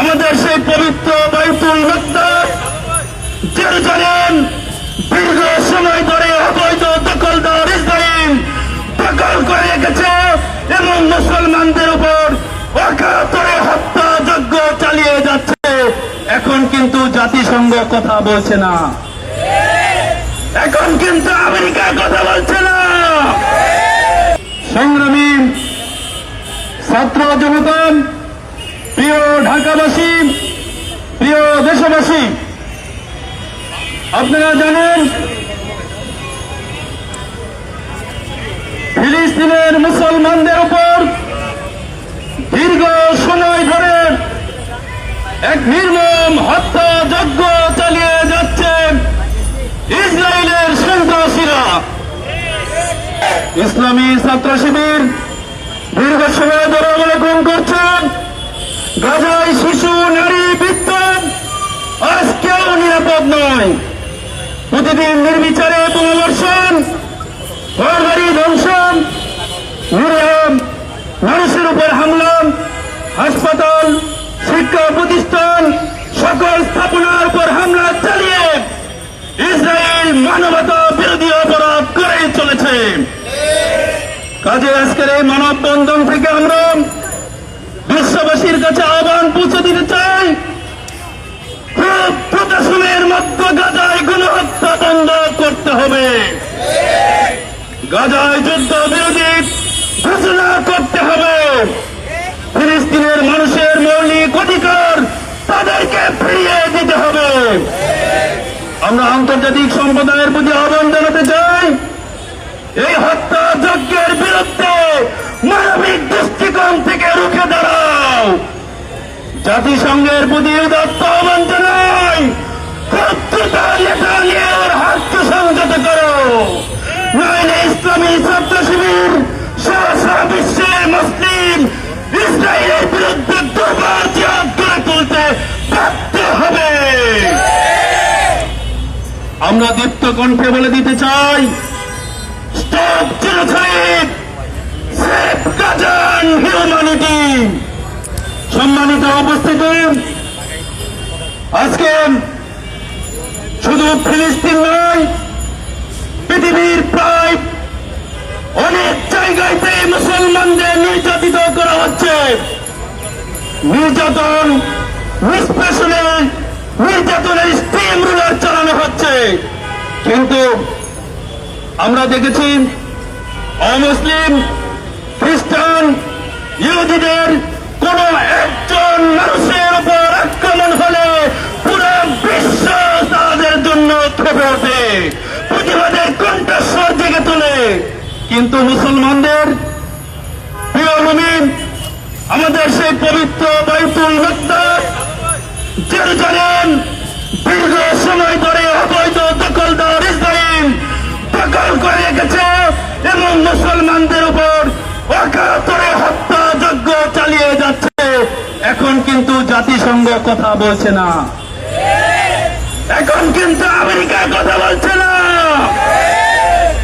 আমাদের সেই পবিত্র বাইতুল মুকদ্দাস জেরুজালেম দীর্ঘ সময় ধরে অবৈধ দখলদার ইসরাইল দখল করে রেখেছে এবং মুসলমানদের উপর অকাতরে হত্যাযজ্ঞ চালিয়ে যাচ্ছে। এখন কিন্তু জাতিসংঘ কথা বলছে না, এখন কিন্তু আমেরিকা কথা বলছে না। সংগ্রামী ছাত্র জনতা, প্রিয় ঢাকাবাসী, প্রিয় দেশবাসী, আপনারা জানেন ফিলিস্তিনের মুসলমানদের উপর দীর্ঘ সময় ধরে এক নির্মম হত্যাযজ্ঞ চালিয়ে যাচ্ছে ইসরায়েলের সন্ত্রাসীরা। ইসলামী ছাত্র শিবির দীর্ঘ সময় ধরে অবলোকন করছেন গাজায় শিশু, নারী, বৃদ্ধ আজ কেউ নিরাপদ নয়। প্রতিদিন নির্বিচারে বোমাবর্ষণ, ঘরবাড়ি ধ্বংস, মানুষের উপর হামলা, হাসপাতাল, শিক্ষা প্রতিষ্ঠান, সকল স্থাপনার উপর হামলা চালিয়ে ইসরায়েল মানবতা বিরোধী অপরাধ করেই চলেছে। কাজে আজকের এই মানববন্ধন থেকে আমরা বিশ্ববাসীর কাছে আহ্বান পৌঁছে দিতে চাই, খুব প্রকাশনের মধ্যে গাজায় গণহত্যা বন্ধ করতে হবে, গাজায় যুদ্ধ বিরোধী ঘোষণা করতে হবে, ফিলিস্তিনের মানুষের মৌলিক অধিকার তাদেরকে ফিরিয়ে দিতে হবে। আমরা আন্তর্জাতিক সম্প্রদায়ের প্রতি আহ্বান জানাতে চাই, এই হত্যাযজ্ঞের বিরুদ্ধে মানবিক দৃষ্টিকোণ থেকে রুখে দাঁড়াও। জাতিসংঘের প্রতি উদাত্ত আহ্বান জানাই, খুব দ্রুত নেতানিয়াহুর হাতকে সংযত করো, নইলে ইসলামী ছাত্র শিবির সারা বিশ্বের মুসলিম ইসরায়েলের বিরুদ্ধে দুর্বার জিহাদ গড়ে তুলতে বাধ্য হবে। আমরা দীপ্ত কণ্ঠে বলে দিতে চাই, stop genocide, save Gazan humanity. সম্মানিত উপস্থিতি, আজকে শুধু ফিলিস্তিন নয়, পৃথিবীর প্রায় অনেক জায়গাতে মুসলমানদের নির্যাতিত করা হচ্ছে। নির্যাতন, নিষ্পেষণে নির্যাতনের স্টিম রুলার চালানো হচ্ছে। কিন্তু আমরা দেখেছি অমুসলিম, খ্রিস্টান, ইহুদিদের কোন একজন মানুষের উপর আক্রমণ হলে পুরো বিশ্ব তাদের জন্য ক্ষেপে ওঠে, প্রতিবাদের কণ্ঠস্বর জেগে তোলে। কিন্তু মুসলমানদের প্রিয় ভূমি, আমাদের সেই পবিত্র বাইতুল মুকদ্দাস জেরুজালেম দীর্ঘ সময় ধরে অবৈধ দখলদার ইসরাইল দখল করে রেখেছে এবং মুসলমানদের উপর অকাতরে হত্যাযজ্ঞ চালিয়ে যাচ্ছে। এখন কিন্তু জাতিসংঘ কথা বলছে না, এখন কিন্তু আমেরিকা কথা বলছে না।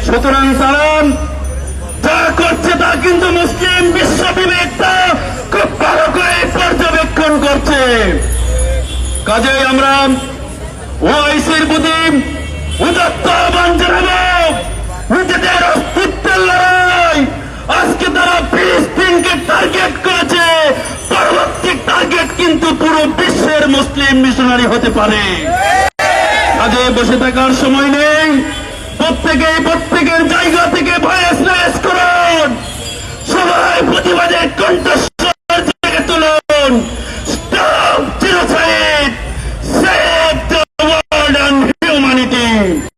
সুতরাং তারা যা করছে তা কিন্তু মুসলিম বিশ্ব বিবেকটা খুব ভালো করে পর্যবেক্ষণ করছে। কাজেই আমরা ওআইসির প্রতি উদাত্ত আহ্বান জানাবো, নিজেদের অস্তিত্বের লড়াই। আজকে তারা ফিলিস্তিনকে টার্গেট করেছে, পরবর্তী টার্গেট কিন্তু পুরো বিশ্বের মুসলিম মিশনারি হতে পারে। কাজে বসে থাকার সময় নেই, প্রত্যেকের জায়গা থেকে ভয়েস রেজ